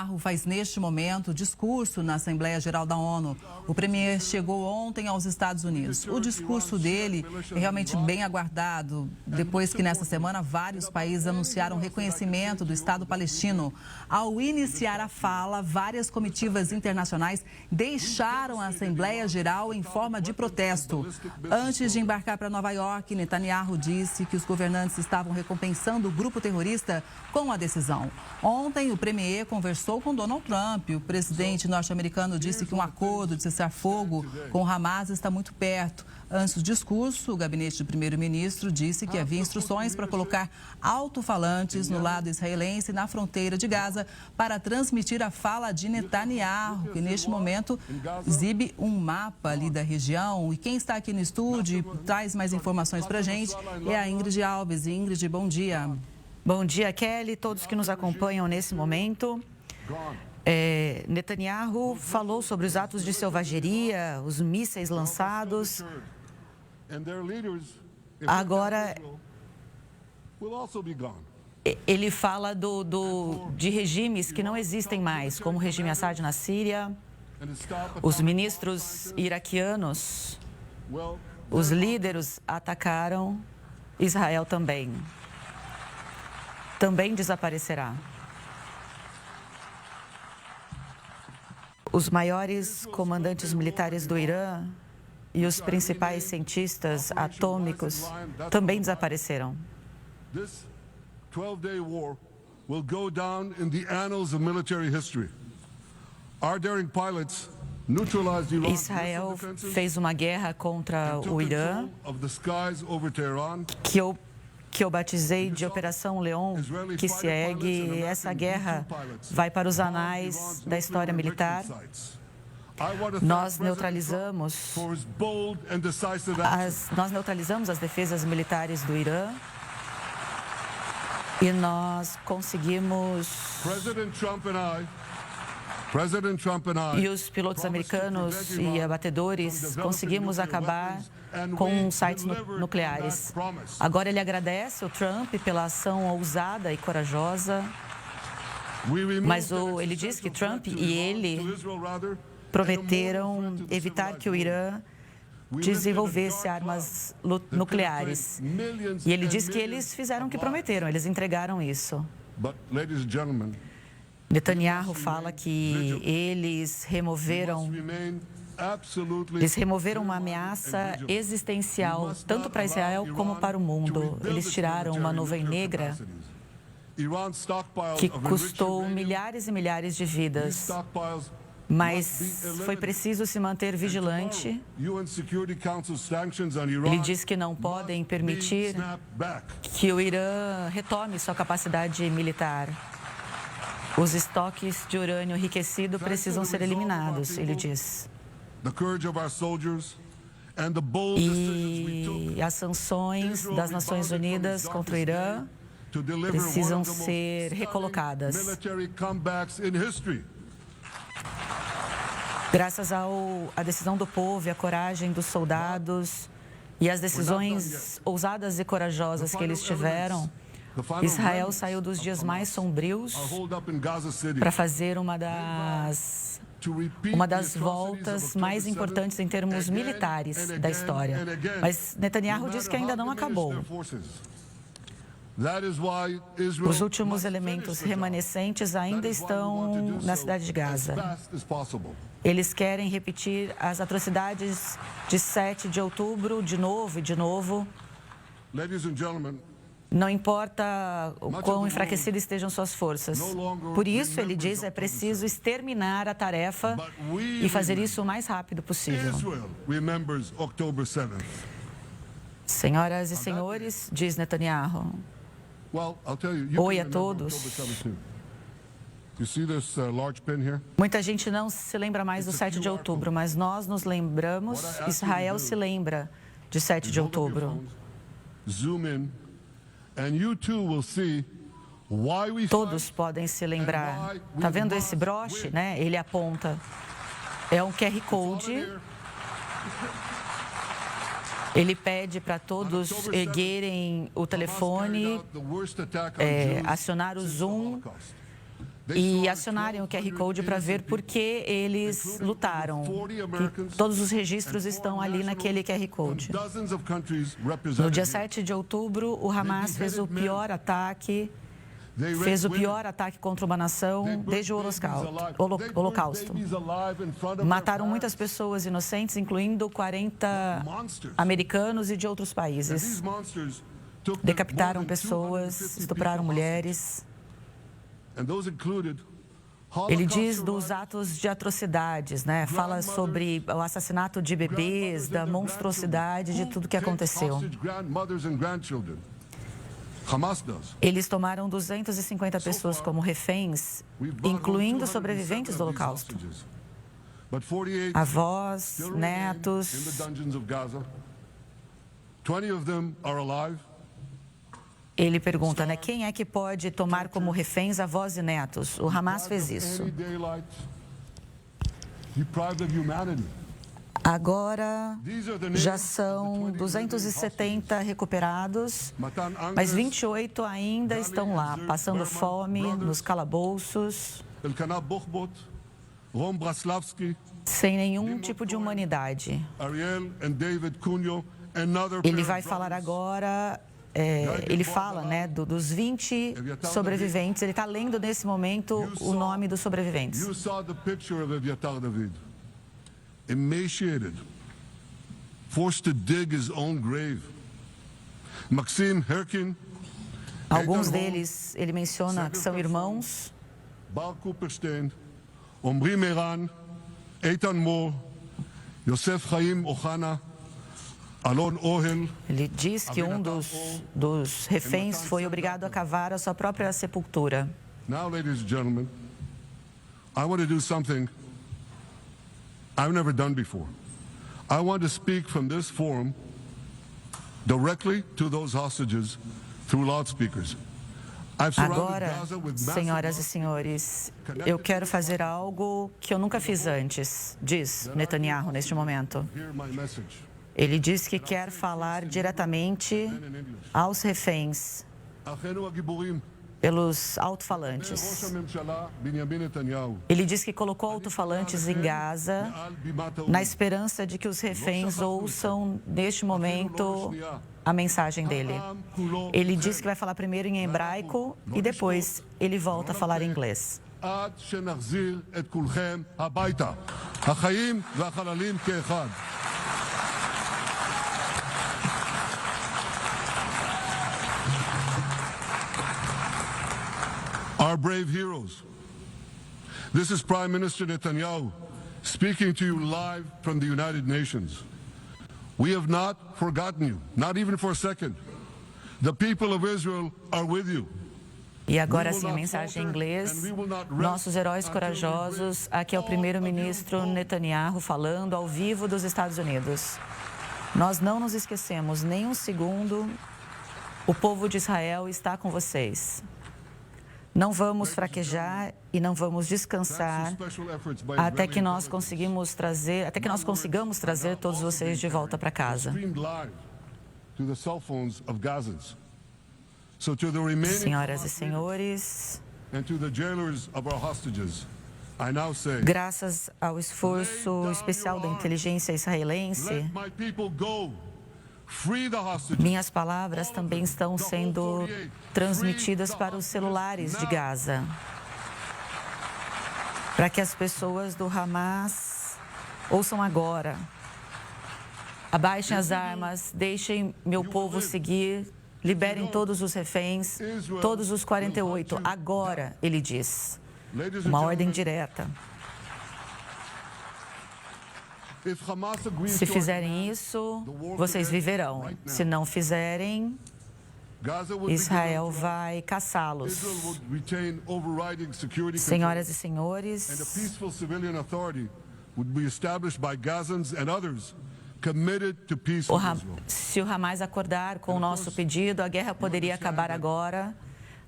Netanyahu faz neste momento discurso na Assembleia Geral da ONU. O premier chegou ontem aos Estados Unidos. O discurso dele é realmente bem aguardado, depois que nesta semana vários países anunciaram reconhecimento do Estado palestino. Ao iniciar a fala, várias comitivas internacionais deixaram a Assembleia Geral em forma de protesto. Antes de embarcar para Nova York, Netanyahu disse que os governantes estavam recompensando o grupo terrorista com a decisão. Ontem, o premier conversou com Donald Trump. O presidente norte-americano disse que um acordo de cessar-fogo com o Hamas está muito perto. Antes do discurso, o gabinete do primeiro-ministro disse que havia instruções para colocar alto-falantes no lado israelense na fronteira de Gaza para transmitir a fala de Netanyahu, que neste momento exibe um mapa ali da região. E quem está aqui no estúdio e traz mais informações para a gente é a Ingrid Alves. Ingrid, bom dia. Bom dia, Kelly, todos que nos acompanham nesse momento. Netanyahu falou sobre os atos de selvageria, os mísseis lançados. Agora, ele fala de regimes que não existem mais, como o regime Assad na Síria, os ministros iraquianos, os líderes atacaram, Israel também desaparecerá. Os maiores comandantes militares do Irã e os principais cientistas atômicos também desapareceram. Israel fez uma guerra contra o Irã, que eu batizei de Operação Leon, que se ergue. Essa guerra vai para os anais da história militar. Nós neutralizamos as defesas militares do Irã e nós conseguimos... E os pilotos americanos e abatedores conseguimos acabar com sites nucleares. Agora ele agradece o Trump pela ação ousada e corajosa, mas ele diz que Trump e ele prometeram evitar que o Irã desenvolvesse armas nucleares. E ele diz que eles fizeram o que prometeram, eles entregaram isso. Netanyahu fala que eles removeram uma ameaça existencial, tanto para Israel como para o mundo. Eles tiraram uma nuvem negra que custou milhares e milhares de vidas. Mas foi preciso se manter vigilante. Ele diz que não podem permitir que o Irã retome sua capacidade militar. Os estoques de urânio enriquecido precisam ser eliminados, ele diz. E as sanções das Nações Unidas contra o Irã precisam ser recolocadas. Graças à decisão do povo e à coragem dos soldados e às decisões ousadas e corajosas que eles tiveram, Israel saiu dos dias mais sombrios para fazer uma das voltas mais importantes em termos militares da história. Mas Netanyahu diz que ainda não acabou. Os últimos elementos remanescentes ainda estão na cidade de Gaza. Eles querem repetir as atrocidades de 7 de outubro de novo e de novo. Não importa o quão enfraquecidas estejam suas forças. Por isso, ele diz, é preciso exterminar a tarefa e fazer isso o mais rápido possível. Senhoras e senhores, diz Netanyahu. Oi a todos. Muita gente não se lembra mais do 7 de outubro, mas nós nos lembramos, Israel se lembra de 7 de outubro. Todos podem se lembrar. Está vendo esse broche, né? Ele aponta. É um QR Code. Ele pede para todos erguerem o telefone, acionar o Zoom e acionarem o QR Code para ver por que eles lutaram. Que todos os registros estão ali naquele QR Code. No dia 7 de outubro, o Hamas fez o pior ataque contra uma nação desde o Holocausto. Mataram muitas pessoas inocentes, incluindo 40 americanos e de outros países. Decapitaram pessoas, estupraram mulheres. Ele diz dos atos de atrocidades, né? Fala sobre o assassinato de bebês, da monstruosidade de tudo que aconteceu. Eles tomaram 250 pessoas como reféns, incluindo sobreviventes do Holocausto. Avós, netos. 20 of them are alive. Ele pergunta, né, quem é que pode tomar como reféns avós e netos? O Hamas fez isso. Agora já são 270 recuperados, mas 28 ainda estão lá, passando fome nos calabouços, sem nenhum tipo de humanidade. Ele vai falar agora... ele fala, né, dos 20 sobreviventes. Ele está lendo nesse momento o nome dos sobreviventes. Emaciated, forced to dig his own grave. Maxim Herkin. Alguns deles ele menciona que são irmãos. Bar Cooperstein, Omri Meran, Eitan Mor, Yosef Chaim Ohana. Ele diz que um dos reféns foi obrigado a cavar a sua própria sepultura. Now, ladies and gentlemen, I want to do something I've never done before. I want to speak from this forum directly to those hostages through loudspeakers. Agora, senhoras e senhores, eu quero fazer algo que eu nunca fiz antes, diz Netanyahu neste momento. Ele diz que quer falar diretamente aos reféns pelos alto-falantes. Ele diz que colocou alto-falantes em Gaza na esperança de que os reféns ouçam, neste momento, a mensagem dele. Ele diz que vai falar primeiro em hebraico e depois ele volta a falar em inglês. Our brave heroes. This is Prime Minister Netanyahu speaking to you live from the United Nations. We have not forgotten you, not even for a second. The people of Israel are with you. E agora sim a mensagem em inglês. Nossos heróis corajosos, aqui é o primeiro-ministro Netanyahu falando ao vivo dos Estados Unidos. Nós não nos esquecemos nem um segundo. O povo de Israel está com vocês. Não vamos fraquejar e não vamos descansar até que nós consigamos trazer todos vocês de volta para casa. Senhoras e senhores, graças ao esforço especial da inteligência israelense, minhas palavras também estão sendo transmitidas para os celulares de Gaza, para que as pessoas do Hamas ouçam agora. Abaixem as armas, deixem meu povo seguir, liberem todos os reféns, todos os 48, agora, ele diz. Uma ordem direta. Se fizerem isso, vocês viverão. Se não fizerem, Israel vai caçá-los. Senhoras e senhores, se o Hamas acordar com o nosso pedido, a guerra poderia acabar agora.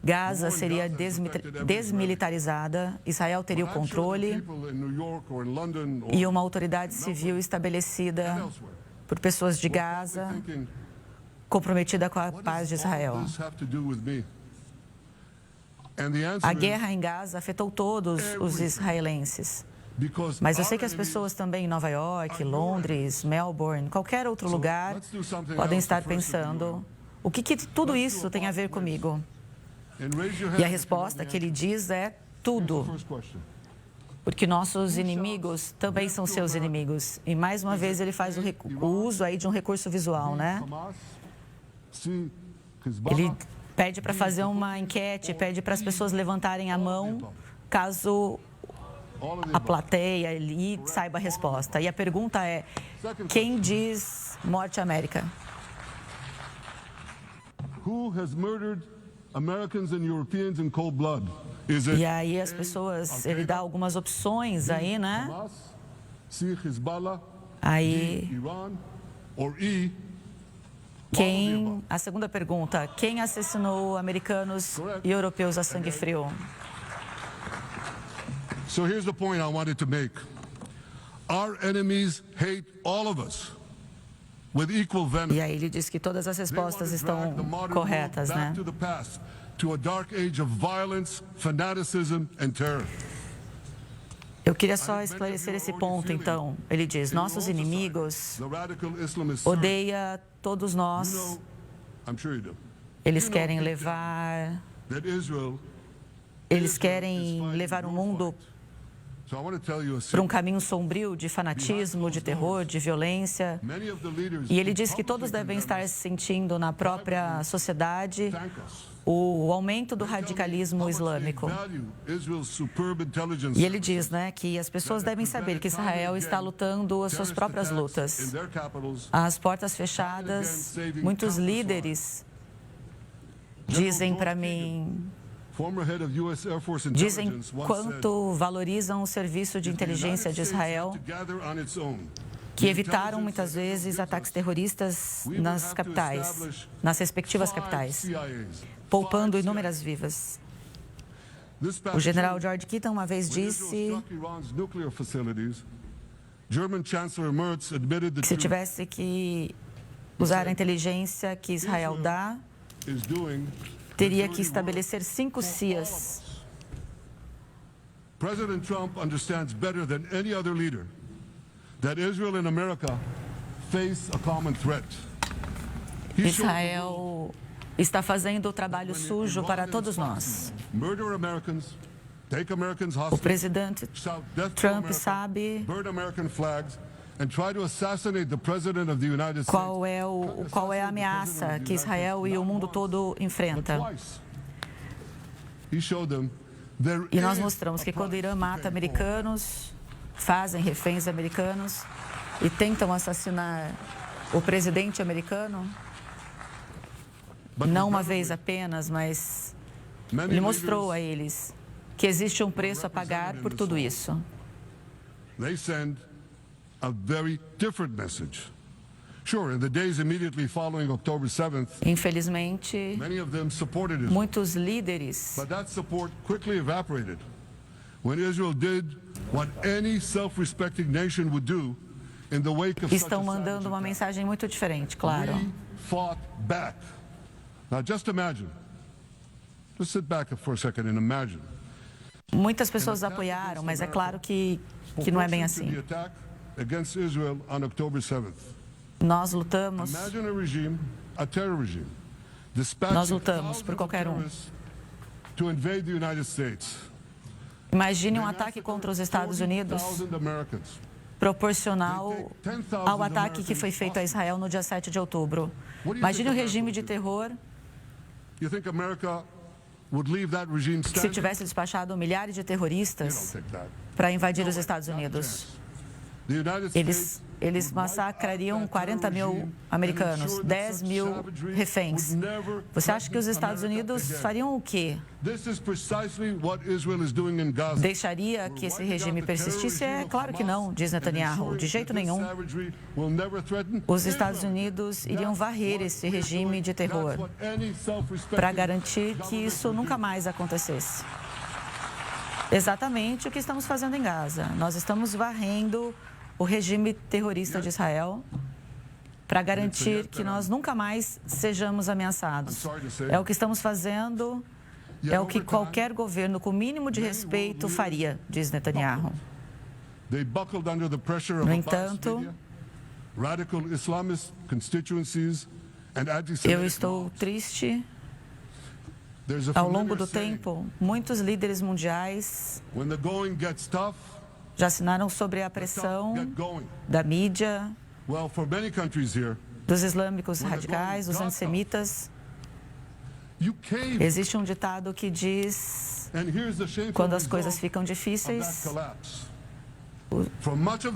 Gaza seria desmilitarizada, Israel teria o controle e uma autoridade civil estabelecida por pessoas de Gaza, comprometida com a paz de Israel. A guerra em Gaza afetou todos os israelenses. Mas eu sei que as pessoas também em Nova York, Londres, Melbourne, qualquer outro lugar, podem estar pensando: o que tudo isso tem a ver comigo? E a resposta que ele diz é tudo. Porque nossos inimigos também são seus inimigos. E mais uma vez ele faz o uso aí de um recurso visual, né? Ele pede para fazer uma enquete, pede para as pessoas levantarem a mão, caso a plateia ali saiba a resposta. E a pergunta é: quem diz morte América? Who has murdered Americans and Europeans in cold blood? Is it E aí as pessoas, ele dá algumas opções aí, né? Hamas, C, Hezbollah, Aí, D, Iran, or E, a segunda pergunta: quem assassinou americanos e europeus a sangue frio? So here's the point I wanted to make. Our enemies hate all of us with equal venom. E aí ele diz que todas as respostas estão corretas, né? Back to the past, to a dark age of violence, fanaticism and terror. Eu queria só esclarecer esse ponto, então. Ele diz: nossos inimigos The radical Islamists odeiam todos nós. I'm sure you do. Eles querem levar o mundo So I want to tell you a para um secret. caminho sombrio de fanatismo, de terror, de violência. Many of the leaders E ele diz que todos devem estar se sentindo na própria sociedade thank us. o aumento do radicalismo islâmico. E ele diz, né, que as pessoas devem saber que Israel está lutando as suas próprias lutas. Às portas fechadas, muitos líderes dizem para mim, dizem quanto valorizam o serviço de inteligência de Israel, que evitaram muitas vezes ataques terroristas nas capitais, nas respectivas capitais, poupando inúmeras vidas. O general George Kitton uma vez disse que se tivesse que usar a inteligência que Israel dá, teria que estabelecer 5 cias. President Trump understands better than any other leader that Israel and America face a common threat. Israel está fazendo o trabalho sujo para todos nós. Murder Americans, take Americans O hostage, presidente shout death to Trump America, sabe burn American flags, and try to assassinate the president of the United States. qual é a ameaça que Israel e o mundo todo enfrenta. Twice. He showed them there E nós is mostramos que a quando o Irã price to mata pay for. americanos, fazem reféns americanos e tentam assassinar o presidente americano, não uma vez apenas, mas ele mostrou a eles que existe um preço a pagar por tudo isso. They send a very different message. Sure, in the days immediately following October 7th, Infelizmente, many of them supported Israel. muitos líderes But that support quickly evaporated when Israel did what any self-respecting nation would do in the wake of such a estão savage mandando uma attack. mensagem muito diferente, claro. We fought back. Now just imagine. Just sit back for a second and imagine. Muitas pessoas apoiaram, mas é claro que não é bem Proportion to assim. the attack against Israel on October 7th. Nós lutamos, Imagine a regime, a terror regime, dispatching Nós lutamos thousands por of qualquer um. terrorists to invade the United States. imagine um They ataque massacred contra os Estados Unidos 40,000 Americans. proporcional ao ataque que foi feito a Israel no dia 7 de outubro. Imagine o regime de terror You think America would leave that regime que, se standing? tivesse despachado milhares de You don't terroristas think that. para invadir os Estados Unidos. The United States Eles massacrariam 40 mil americanos, 10 mil reféns. Você acha que os Estados Unidos fariam o quê? This is precisely what Israel is doing in Gaza. Deixaria que esse regime persistisse? É claro que não, diz Netanyahu, de jeito nenhum. Os Estados Unidos iriam varrer esse regime de terror para garantir que isso nunca mais acontecesse. Exatamente o que estamos fazendo em Gaza. Nós estamos varrendo o regime terrorista de Israel para garantir que nós nunca mais sejamos ameaçados. É o que estamos fazendo É o que qualquer governo com mínimo de respeito faria, diz Netanyahu. No entanto, eu estou triste. Ao longo do tempo, muitos líderes mundiais já assinaram sobre a pressão da mídia, dos islâmicos radicais, dos antissemitas. Existe um ditado que diz: quando as coisas ficam difíceis,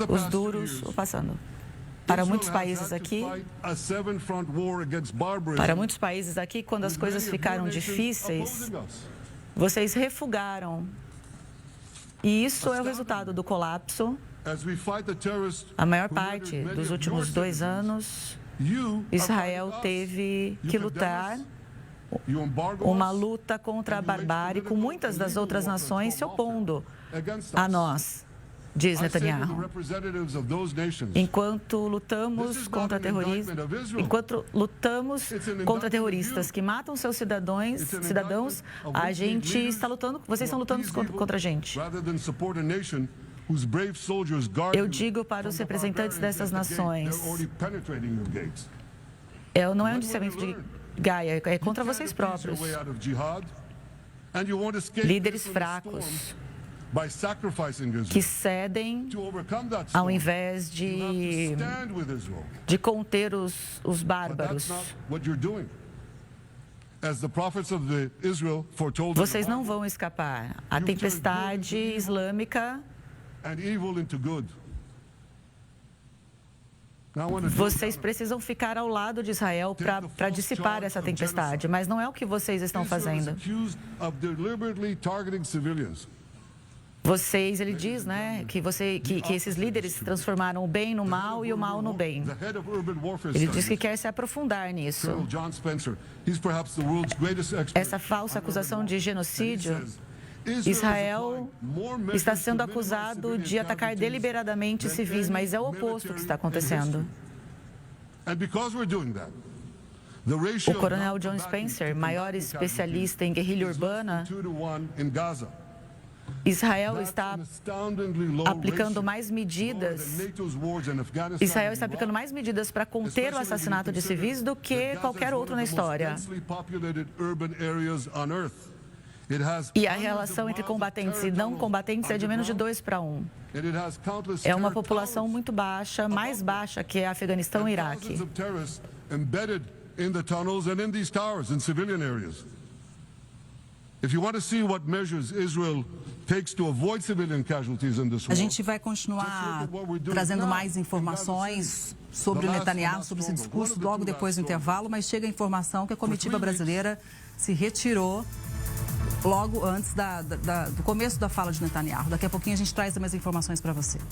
os duros vão passando. Para muitos países aqui, quando as coisas ficaram difíceis, vocês refugaram. E isso é o resultado do colapso. A maior parte dos últimos 2 anos, Israel teve que lutar uma luta contra a barbárie, com muitas das outras nações se opondo a nós, diz Netanyahu. Enquanto lutamos contra terroristas que matam seus cidadãos, a gente está lutando, vocês estão lutando contra a gente. Eu digo para os representantes dessas nações, não é um discernimento de Gaia, é contra vocês próprios. Líderes fracos que cedem ao invés de conter os bárbaros. Vocês não vão escapar. A tempestade islâmica. Vocês precisam ficar ao lado de Israel para dissipar essa tempestade, mas não é o que vocês estão fazendo. Ele diz, né, que esses líderes transformaram o bem no mal e o mal no bem. Ele diz que quer se aprofundar nisso. Essa falsa acusação de genocídio, Israel está sendo acusado de atacar deliberadamente civis, mas é o oposto que está acontecendo. O coronel John Spencer, maior especialista em guerrilha urbana, Israel está aplicando mais medidas para conter o assassinato de civis do que qualquer outro na história. E a relação entre combatentes e não combatentes é de menos de 2:1. É uma população muito baixa, mais baixa que a Afeganistão e Iraque. A gente vai continuar trazendo mais informações sobre o Netanyahu, sobre esse discurso, logo depois do intervalo, mas chega a informação que a comitiva brasileira se retirou logo antes do começo da fala de Netanyahu. Daqui a pouquinho a gente traz mais informações para você.